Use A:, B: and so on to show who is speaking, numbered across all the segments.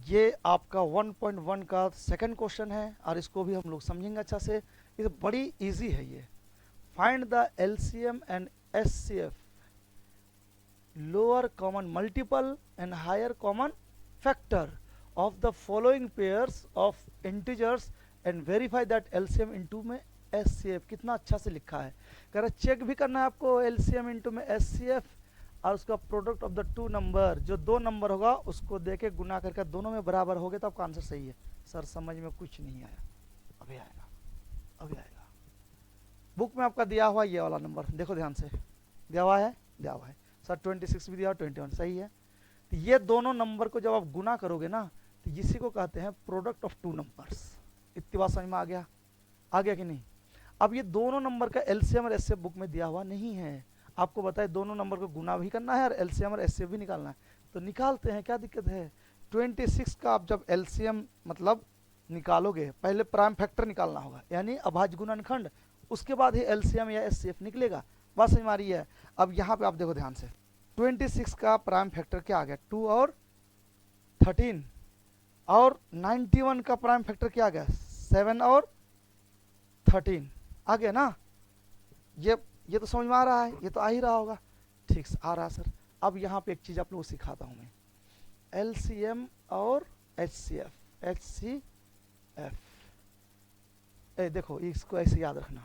A: ये आपका 1.1 का सेकंड क्वेश्चन है और इसको भी हम लोग समझेंगे अच्छा से। ये बड़ी इजी है ये। Find the LCM and HCF, lower common multiple and higher common factor of the following pairs of integers and verify that LCM into में एचसीएफ। कितना अच्छा से लिखा है। कह रहा चेक भी करना है आपको एलसीएम इंटू में एचसीएफ और उसका product of the two number, जो दो नंबर होगा उसको देके गुना करके दोनों में बराबर हो गए तो आपका आंसर सही है। सर समझ में कुछ नहीं आया, अभी आएगा, अभी आएगा। बुक में आपका दिया हुआ ये वाला नंबर देखो ध्यान से, दिया हुआ है, दिया हुआ है सर। 26 भी दिया, 21 सही है। तो ये दोनों नंबर को जब आप गुना करोगे ना तो इसी को कहते हैं प्रोडक्ट ऑफ टू नंबर्स। इतनी बात समझ में आ गया, आ गया कि नहीं। अब ये दोनों नंबर का एलसीएम और एचसीएफ बुक में दिया हुआ नहीं है। आपको बताए दोनों नंबर को गुना भी करना है और एलसीएम और एचसीएफ भी निकालना है, तो निकालते हैं, क्या दिक्कत है। 26 का आप जब एलसीएम मतलब निकालोगे, पहले प्राइम फैक्टर निकालना होगा यानी अभाज्य गुणनखंड, उसके बाद ही एलसीएम या एचसीएफ निकलेगा। बात समझ में आ रही है। अब यहाँ पे आप देखो ध्यान से, 26 का प्राइम फैक्टर क्या आ गया, 2 और 13, और 91 का प्राइम फैक्टर क्या आ गया, 7 और 13 आ गया ना। ये तो समझ में आ रहा है, ये तो आ ही रहा होगा, ठीक से आ रहा है सर। अब यहाँ पे एक चीज़ आप लोगों को सिखाता हूँ मैं, एलसीएम और एचसीएफ, एचसीएफ। देखो इसको ऐसे याद रखना।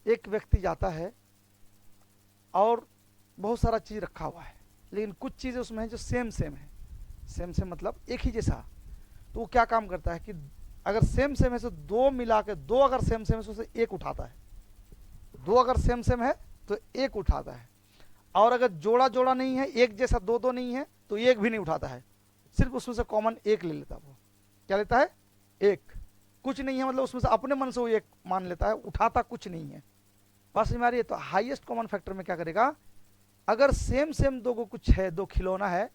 A: एक व्यक्ति जाता है और बहुत सारा चीज़ रखा हुआ है, लेकिन कुछ चीज़ें उसमें है जो सेम सेम है। सेम सेम मतलब एक ही जैसा। तो वो क्या काम करता है कि अगर सेम सेम है तो दो मिला के, दो अगर सेम सेम है तो उसे एक उठाता है, दो अगर सेम सेम है तो एक उठाता है, और अगर जोड़ा जोड़ा नहीं है, एक जैसा दो दो नहीं है तो एक भी नहीं उठाता है, सिर्फ उसमें से कॉमन एक ले लेता है। वो क्या लेता है, एक। कुछ नहीं है मतलब उसमें से अपने मन से वो एक मान लेता है, उठाता कुछ नहीं है। बात समझ में आ रही है। तो हाईएस्ट कॉमन फैक्टर में क्या करेगा, अगर सेम सेम दो को कुछ है, दो खिलौना है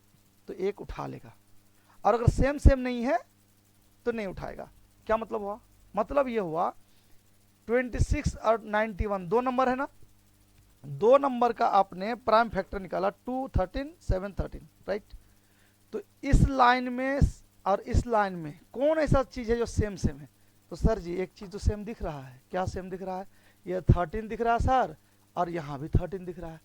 A: तो एक उठा लेगा, और अगर सेम सेम नहीं है तो नहीं उठाएगा। क्या मतलब हुआ, मतलब ये हुआ 26 और 91 दो नंबर है ना, दो नंबर का आपने प्राइम फैक्टर निकाला, 2 13 7 13 राइट। तो इस लाइन में और इस लाइन में कौन ऐसा चीज है जो सेम सेम है, तो सर जी एक चीज तो सेम दिख रहा है। क्या सेम दिख रहा है, ये 13 दिख रहा है सर, और यहाँ भी 13 दिख रहा है।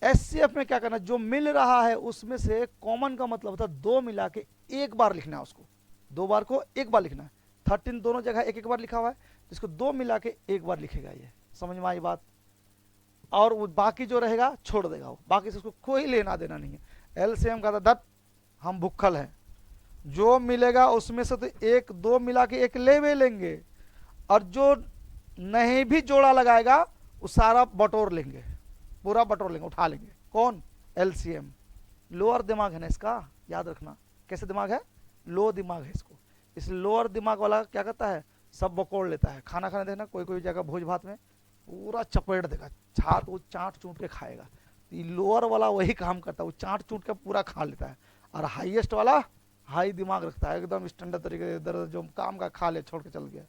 A: एचसीएफ में क्या करना, जो मिल रहा है उसमें से कॉमन का मतलब होता है दो मिला के एक बार लिखना है उसको, दो बार को एक बार लिखना है। 13 दोनों जगह एक एक बार लिखा हुआ है, तो इसको दो मिला के एक बार लिखेगा। ये समझ में आई बात। और वो बाकी जो रहेगा छोड़ देगा, वो बाकी से उसको कोई लेना देना नहीं है। एलसीएम का दत्त हम भुक्खल हैं, जो मिलेगा उसमें से तो एक दो मिला के एक ले लेंगे, और जो नहीं भी जोड़ा लगाएगा वो सारा बटोर लेंगे, पूरा बटोर लेंगे, उठा लेंगे। कौन, एलसीएम। लोअर दिमाग है ना इसका, याद रखना। कैसे दिमाग है, लो दिमाग है इसको। इस लोअर दिमाग वाला क्या करता है, सब बकोड़ लेता है। खाना खाने देखना कोई कोई जगह भोज भात में पूरा चपेट देगा, छात वो चाट चूट के खाएगा। तो लोअर वाला वही काम करता है, वो चाट चूट के पूरा खा लेता है। और हाईएस्ट वाला हाई दिमाग रखता है, एकदम स्टैंडर्ड तरीके से, इधर जो काम का खा ले छोड़ के चल गया।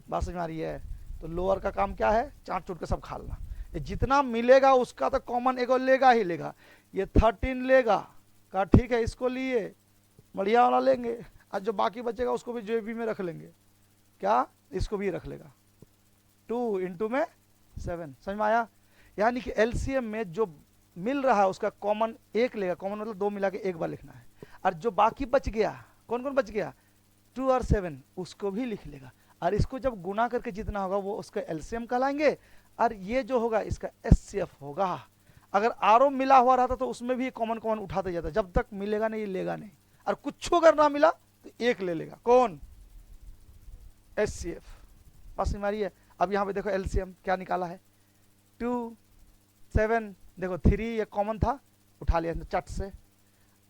A: बात समझ में आ रही है। तो लोअर का काम क्या है, चाट चूट के सब खा लेना। ये जितना मिलेगा उसका तो कॉमन एक लेगा ही लेगा। ये 13 लेगा, कहा ठीक है इसको लिए, बढ़िया वाला लेंगे, और जो बाकी बचेगा उसको भी जेबी में रख लेंगे। क्या, इसको भी रख लेगा। 2 इंटू में 7, समझ में आया। यानी कि एलसीएम में जो मिल रहा है उसका कॉमन एक लेगा, कॉमन मतलब दो मिला के एक बार लिखना है, और जो बाकी बच गया, कौन कौन बच गया, 2 और 7, उसको भी लिख लेगा। और इसको जब गुना करके जितना होगा वो उसका एलसीएम कहलाएंगे, और ये जो होगा इसका एचसीएफ होगा। अगर आरओ मिला हुआ रहता तो उसमें भी कॉमन कॉमन उठाते जाता, जब तक मिलेगा नहीं लेगा नहीं, और कुछ अगर ना मिला तो एक ले लेगा। कौन, एचसीएफ। बस हमारी है। अब यहाँ पे देखो एलसीएम क्या निकाला है, 2 7, देखो 3 ये कॉमन था, उठा लिया चट से,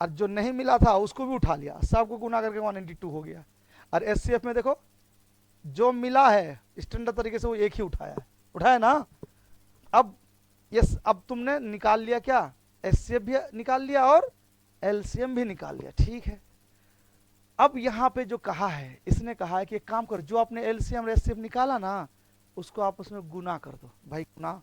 A: और जो नहीं मिला था उसको भी उठा लिया, सबको गुना करके 192 हो गया। और एचसीएफ में देखो जो मिला है स्टैंडर्ड तरीके से वो एक ही उठाया है, उठाया ना। अब यस, अब तुमने निकाल लिया क्या, एचसीएफ भी निकाल लिया और एलसीएम भी निकाल लिया, ठीक है। अब यहाँ पे जो कहा है, इसने कहा है कि एक काम करो, जो आपने एलसीएम और एचसीएफ निकाला ना उसको आप उसमें गुना कर दो। भाई गुना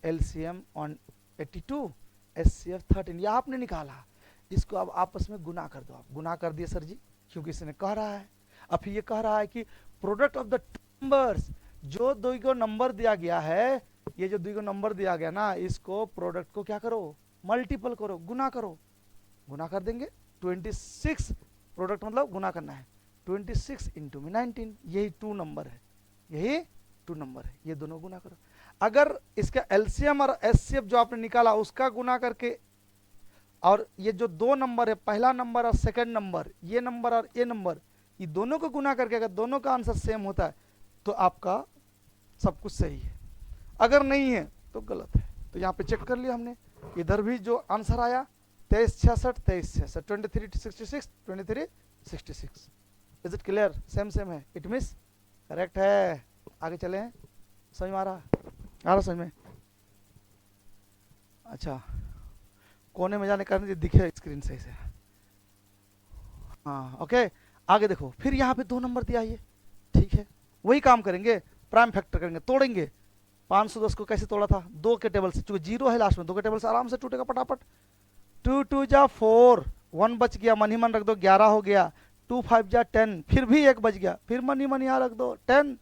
A: एलसीएम ऑन 82, एचसीएफ 13, यह आपने निकाला। इसको अब आपस में गुना कर दो। आप गुना कर दिए सर जी, क्योंकि इसने कह रहा है। अब फिर ये कह रहा है कि प्रोडक्ट ऑफ द नंबर्स, जो दो को नंबर दिया गया है, ये जो दो को नंबर दिया गया ना, इसको प्रोडक्ट को क्या करो, मल्टीपल करो, गुना करो। गुना कर देंगे 26, प्रोडक्ट मतलब गुना करना है, 26 इंटू में 19, यही टू नंबर है, यही टू नंबर है, ये दोनों गुना करो। अगर इसका एलसीएम और एचसीएफ जो आपने निकाला उसका गुना करके, और ये जो दो नंबर है, पहला नंबर और सेकंड नंबर, ये नंबर और ये नंबर, ये दोनों को गुना करके अगर दोनों का आंसर सेम होता है तो आपका सब कुछ सही है, अगर नहीं है तो गलत है। तो यहाँ पे चेक कर लिया हमने, इधर भी जो आंसर आया 2366, 2366, 2366, 2366। Is it clear? Same same है, इट मीन्स करेक्ट है। आगे चले हैं, समझ में आ रहा समझ में? अच्छा, कोने में जाने का नहीं दिखे स्क्रीन सही से। हाँ ओके, आगे देखो, फिर यहाँ पे दो नंबर दिया, ये ठीक है, वही काम करेंगे, प्राइम फैक्टर करेंगे, तोड़ेंगे। 510 को कैसे तोड़ा था? दो के टेबल से, चूंकि जीरो है लास्ट में, दो के टेबल से आराम से टूटेगा फटाफट। 2 2 जा 4, 1 बच गया, मन ही मन रख दो, 11 हो गया। 2 5 जा 10, फिर भी एक बच गया, फिर मन ही मन यहाँ रख दो 10,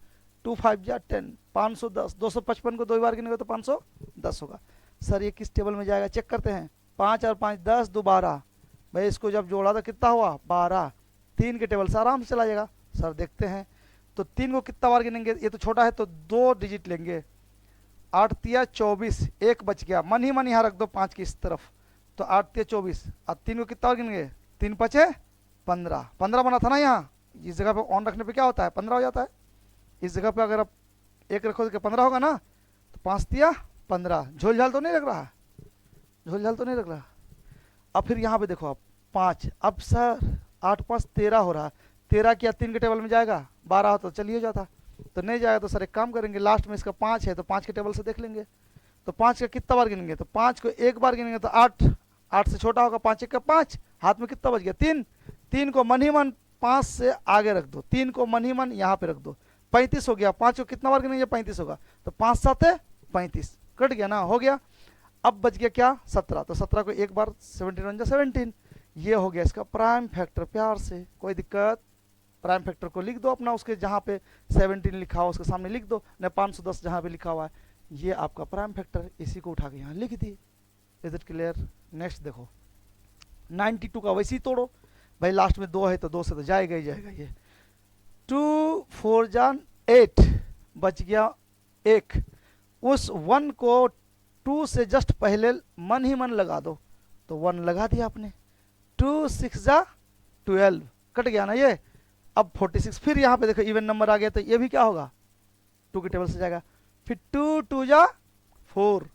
A: 2 5 जा 10, 510, 255 को दो बार गिनेंगे तो 510 होगा। सर ये किस टेबल में जाएगा, चेक करते हैं। 5 और 5 10, 2 12, भाई इसको जब जोड़ा तो कितना हुआ 12, 3 के टेबल से आराम से चला जाएगा। सर देखते हैं, तो 3 को कितना बार गिनेंगे, ये तो छोटा है तो 2 डिजिट लेंगे, 8 तिया 24, एक बच गया, मन ही मन यहाँ रख दो 5 की इस तरफ, तो 8 तिया 24, अब 3 को कितना बार गिनेंगे, 3 5 15, 15 बना था ना यहाँ, इस जगह पे ऑन रखने पे क्या होता है 15 हो जाता है, इस जगह पे अगर आप एक रखो तो 15 होगा ना, तो 5 तिया 15, झोल झाल तो नहीं लग रहा, झोल झाल तो नहीं लग रहा। अब फिर यहाँ पे देखो आप 5, अब सर 8 5 13 हो रहा, 13 क्या 3 के टेबल में जाएगा, 12 हो तो चलिए जाता, तो नहीं जाएगा। तो सर एक काम करेंगे, लास्ट में इसका 5 है तो 5 के टेबल से देख लेंगे, तो 5 का कितना बार गिनेंगे, तो 5 को एक बार गिनेंगे तो 8, 8 से छोटा होगा, 5 1 का 5, हाथ में कितना बच गया 3, 3 को मन ही मन 5 से आगे रख दो, 3 को मन ही मन यहाँ पे रख दो, 35 हो गया। 5 को कितना बार गिनेंगे 35 होगा, तो 5 7 35, कट गया ना, हो गया। अब बच गया क्या 17, तो 17 को एक बार 17 17, ये हो गया इसका प्राइम फैक्टर। प्यार से, कोई दिक्कत? प्राइम फैक्टर को लिख दो अपना, उसके जहाँ पे 17 लिखा हुआ उसके सामने लिख दो, न 510 जहाँ पे लिखा हुआ है, ये आपका प्राइम फैक्टर, इसी को उठा के यहाँ लिख दिए। Is it clear? नेक्स्ट देखो, 92 का वैसे ही तोड़ो भाई, लास्ट में 2 है तो 2 से तो जाएगा ही जाएगा। ये 2 4 जान 8, बच गया 1, उस 1 को 2 से जस्ट पहले मन ही मन लगा दो, तो 1 लगा दिया आपने। 2 6 जा 12, कट गया ना ये। अब 46, फिर यहाँ पे देखो इवन नंबर आ गया, तो ये भी क्या होगा 2 के टेबल से जाएगा। फिर 2 2 जा 4,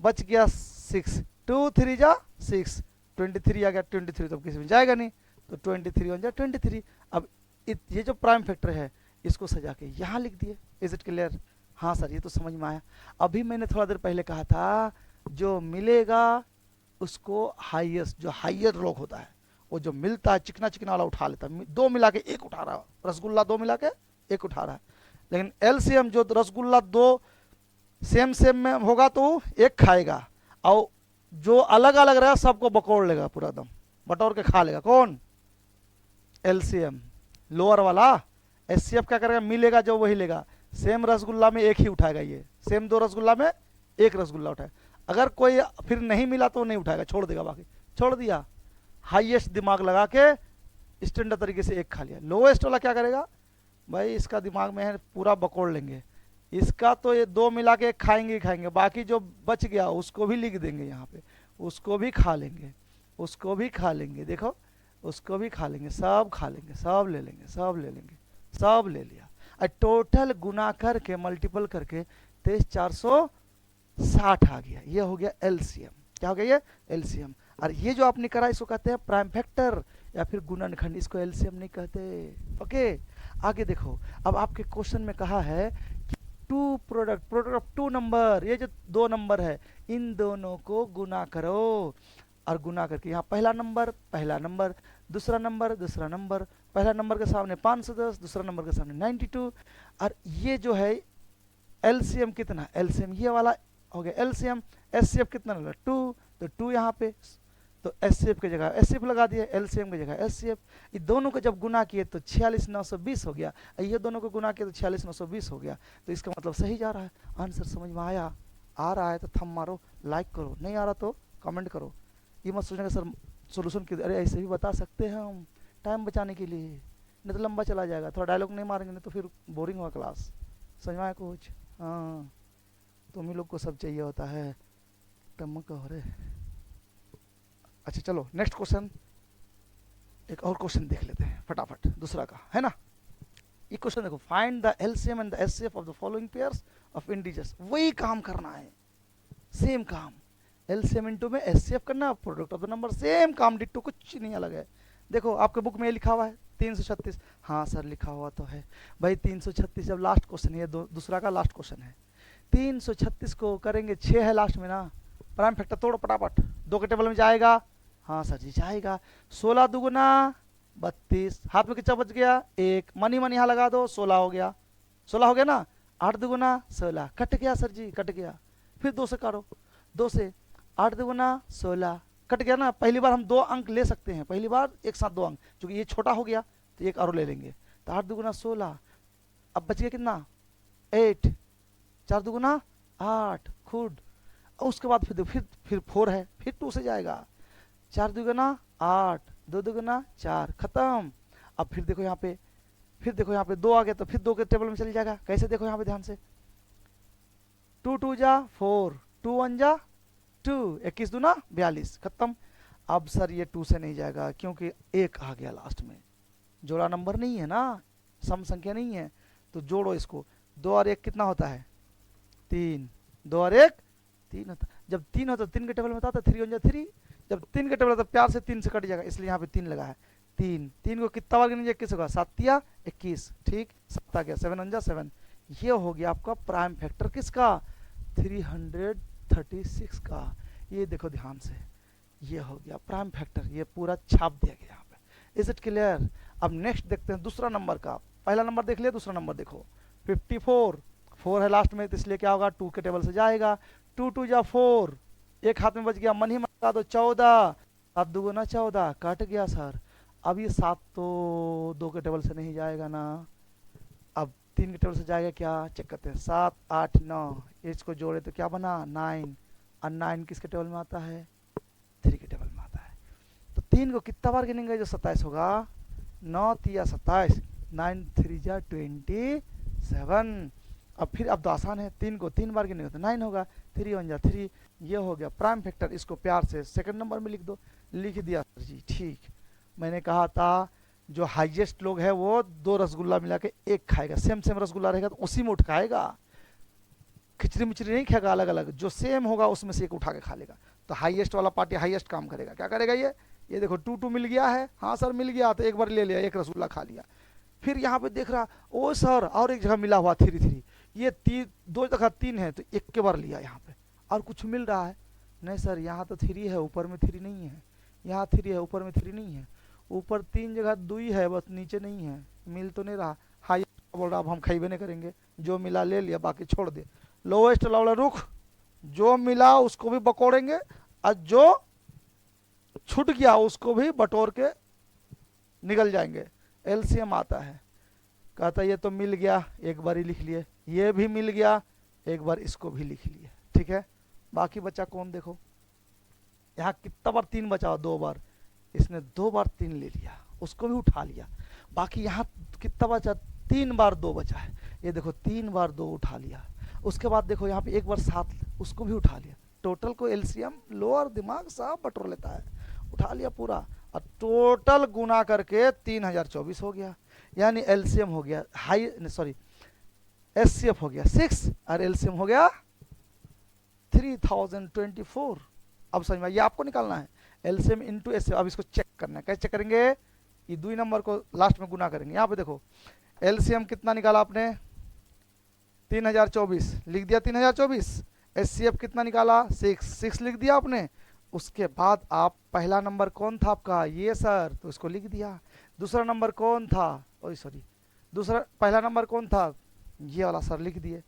A: बच गया 6, 2 3 जा 6, 23 आ गया, 23 तो किसी में जाएगा नहीं, तो 23 बन जाए 23। अब ये जो प्राइम फैक्टर है इसको सजा के यहाँ लिख दिए। Is it clear? हाँ सर ये तो समझ में आया। अभी मैंने थोड़ा देर पहले कहा था, जो मिलेगा उसको हाईएस्ट, जो हाइयर लोग होता है वो जो मिलता है चिकना चिकना वाला उठा लेता है, 2 मिला के 1 उठा रहा है, रसगुल्ला 2 मिला के 1 उठा रहा है। लेकिन एलसीएम जो रसगुल्ला 2 सेम सेम में होगा तो 1 खाएगा, और जो अलग अलग रहेगा सबको बकोड़ लेगा, पूरा दम बटोर के खा लेगा। कौन? एलसीएम लोअर वाला। एचसीएफ क्या करेगा, मिलेगा जो वही लेगा, सेम रसगुल्ला में 1 ही उठाएगा, ये सेम 2 रसगुल्ला में 1 रसगुल्ला उठाएगा। अगर कोई फिर नहीं मिला तो नहीं उठाएगा, छोड़ देगा, बाकी छोड़ दिया। हाईएस्ट दिमाग लगा के स्टैंडर्ड तरीके से 1 खा लिया। लोएस्ट वाला क्या करेगा, भाई इसका दिमाग में है पूरा बकोड़ लेंगे, इसका तो ये 2 मिला के खाएंगे ही खाएंगे, बाकी जो बच गया उसको भी लिख देंगे यहाँ पे, उसको भी खा लेंगे, उसको भी खा लेंगे, देखो उसको भी खा लेंगे, सब खा लेंगे, सब ले लेंगे, सब ले लेंगे, सब ले लिया। और टोटल गुना करके मल्टीपल करके 23460 आ गया। ये हो गया एलसीएम। क्या हो गया ये? एलसीएम। और ये जो आपने करा इसको कहते हैं प्राइम फैक्टर या फिर गुणनखंड, इसको एलसीएम नहीं कहते। ओके, आगे देखो, अब आपके क्वेश्चन में कहा है कि 2 प्रोडक्ट ऑफ 2 नंबर, ये जो 2 नंबर है इन दोनों को गुना करो, और गुना करके यहाँ पहला नंबर, दूसरा नंबर, पहला नंबर के सामने 510, दूसरा नंबर के सामने 92, और ये जो है एलसीएम कितना, एलसीएम ये वाला हो गया एलसीएम। एचसीएफ कितना लगा 2, तो 2 यहाँ पे, तो एचसीएफ की जगह एचसीएफ लगा दिया, एलसीएम की जगह एचसीएफ। ये दोनों को जब गुना किए तो 46,920 हो गया, ये दोनों को गुना किए तो 46,920 हो गया। तो इसका मतलब सही जा रहा है। आंसर समझ में आया? आ रहा है तो थंब मारो, लाइक करो, नहीं आ रहा तो कमेंट करो। ये मत सोचना कि सर सोल्यूशन की, अरे ऐसे भी बता सकते हैं हम टाइम बचाने के लिए, नहीं तो लंबा चला जाएगा। थोड़ा डायलॉग नहीं मारेंगे नहीं तो फिर बोरिंग होगा क्लास। समझ में आया कुछ? हाँ, तुम ही लोग को सब चाहिए होता है। टमक हो रहे। अच्छा चलो नेक्स्ट क्वेश्चन, एक और क्वेश्चन देख लेते हैं फटाफट, दूसरा का है ना। ये क्वेश्चन देखो, find the LCM and the HCF of the following pairs of integers. वही काम करना है, सेम काम, एलसीएम इनटू में एचसीएफ करना, product of the number, same काम डिट्टो, कुछ नहीं अलग है। देखो आपके बुक में ये लिखा हुआ है 336, हाँ सर लिखा हुआ तो है भाई 336। जब लास्ट क्वेश्चन है, दूसरा का लास्ट क्वेश्चन है। 336 को करेंगे 6 है लास्ट में ना, प्राइम फैक्टर तोड़ो फटाफट, 2 के टेबल में जाएगा। हाँ सर जी जाएगा। 16 दुगुना 32, हाथ में कितना बच गया 1, मनी मनी यहाँ लगा दो, 16 हो गया, 16 हो गया ना। 8 दुगुना 16, कट गया सर जी, कट गया। फिर 2 से काटो, 2 से 8 दुगुना 16, कट गया ना। पहली बार हम 2 अंक ले सकते हैं, पहली बार एक साथ 2 अंक, क्योंकि ये छोटा हो गया तो एक और ले लेंगे। तो 8 दुगुना 16, अब बच गया कितना 8, 4 दुगुना 8 खुद। और उसके बाद फिर 4 है, फिर 2 से जाएगा, 4 दुगुना 8, 2 दुगुना 4, खत्म। अब फिर देखो यहाँ पे, फिर देखो यहाँ पे 2 आ गया तो फिर 2 के टेबल में चल जाएगा। कैसे देखो यहाँ पे ध्यान से, 2 2 जा 4, 2 1 जा 2, 21 दूना 42, खत्म। अब सर ये 2 से नहीं जाएगा क्योंकि 1 आ गया लास्ट में, जोड़ा नंबर नहीं है ना, सम संख्या नहीं है, तो जोड़ो इसको। 2 और 1 कितना होता है 3, 2 और 1 3 होता। जब 3 होता 3 के टेबल में होता तो 3 1 जा 3, जब 3 के टेबल होता प्यार से 3 से कट जाएगा, इसलिए यहाँ पे 3 लगा है। 3 को कितना बार गिनेंगे 21 होगा, 7 या 21, ठीक 7 आ गया, 7 1 जा 7। ये हो गया आपका प्राइम फैक्टर किसका 336 का। ये देखो ध्यान से, ये हो गया प्राइम फैक्टर, ये पूरा छाप दिया गया यहाँ पे। Is it clear? अब नेक्स्ट देखते हैं दूसरा नंबर का। पहला नंबर देख लिया, दूसरा नंबर देखो 54, 4 है लास्ट में तो इसलिए क्या होगा 2 के टेबल से जाएगा। 2 2 जा 4, एक हाथ में बच गया, मन ही मन का तो 14, 7 दुगुना 14, कट गया सर। अब ये 7 तो 2 के टेबल से नहीं जाएगा ना, अब 3 के टेबल से जाएगा, क्या चेक करते हैं, 7 8 9, इसको जोड़े तो क्या बना 9, और 9 किसके टेबल में आता है 3 के टेबल में आता है। तो 3 को कितना बार गिनेंगे जो 27 होगा, 9 3 27, 9 3 जा 27। अब फिर अब तो आसान है, 3 को 3 बार गिनेंगे तो 9 होगा, 3 1 जा 3। ये हो गया प्राइम फैक्टर, इसको प्यार से सेकंड नंबर में लिख दो। लिख दिया सर जी, ठीक। मैंने कहा था जो हाईएस्ट लोग है वो 2 रसगुल्ला मिला के 1 खाएगा, सेम सेम रसगुल्ला रहेगा तो उसी में उठ खाएगा, खिचड़ी मिचड़ी नहीं खाएगा अलग अलग, जो सेम होगा उसमें से एक उठा के खा लेगा। तो हाईएस्ट वाला पार्टी हाईएस्ट काम करेगा, क्या करेगा ये देखो 2 2 मिल गया है, हाँ सर मिल गया, तो एक बार ले लिया, एक रसगुल्ला खा लिया। फिर यहाँ पे देख रहा, ओ सर और एक जगह मिला हुआ 3 3, ये 2 जगह 3 है तो एक के बार लिया यहाँ पे, और कुछ मिल रहा है नहीं सर, यहाँ तो 3 है ऊपर में 3 नहीं है, यहाँ 3 है ऊपर में 3 नहीं है, ऊपर 3 जगह 2 है बस, नीचे नहीं है, मिल तो नहीं रहा। हाई बोल रहा अब हम खाइबे नहीं करेंगे, जो मिला ले लिया बाकी छोड़ दे। लोएस्ट वाला रुख, जो मिला उसको भी बकोड़ेंगे और जो छूट गया उसको भी बटोर के निकल जाएंगे। एलसीएम आता है, कहता ये तो मिल गया एक बार ही लिख लिए, ये भी मिल गया एक बार, इसको भी लिख लिए, ठीक है। बाकी बचा कौन, देखो यहाँ कितना बार 3 बचा, 2 बार, इसने 2 बार 3 ले लिया, उसको भी उठा लिया। बाकी यहाँ कितना बचा, 3 बार 2 बचा है, ये देखो 3 बार 2 उठा लिया। उसके बाद देखो यहाँ पे 1 बार 7, उसको भी उठा लिया। टोटल को एलसीएम लोअर दिमाग सब बटोर लेता है, उठा लिया पूरा, और टोटल गुना करके 3024 हो गया। यानी एलसीएम हो गया एचसीएफ हो गया 6 और एलसीएम हो गया 3024। अब समझ में, ये आपको निकालना है एलसीएम इंटू एचसीएफ। अब इसको चेक करना है, कैसे चेक करेंगे, ये 2 नंबर को लास्ट में गुना करेंगे। यहाँ पे देखो एलसीएम कितना निकाला आपने 3024, लिख दिया 3024। एचसीएफ कितना निकाला 6 लिख दिया आपने। उसके बाद आप पहला नंबर कौन था आपका, ये सर, तो इसको लिख दिया। दूसरा नंबर कौन था, पहला नंबर कौन था, ये वाला सर लिख दिए।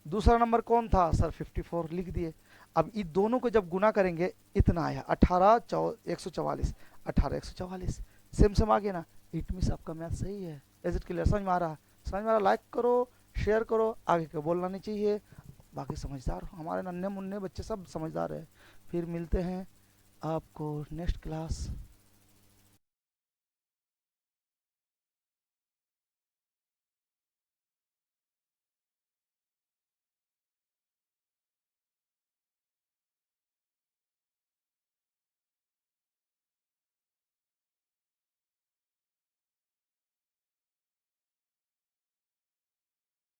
A: दूसरा नंबर कौन था सर 54 लिख दिए। अब इन दोनों को जब गुना करेंगे इतना आया 144, 18144, सेम सेम आ गया ना। इट मीन्स आपका मैथ सही है। Is it clear? समझ में आ रहा? समझ में आ रहा? लाइक करो, शेयर करो, आगे को बोलना नहीं चाहिए। बाकी समझदार हमारे नन्हे मुन्ने बच्चे सब समझदार है। फिर मिलते हैं आपको नेक्स्ट क्लास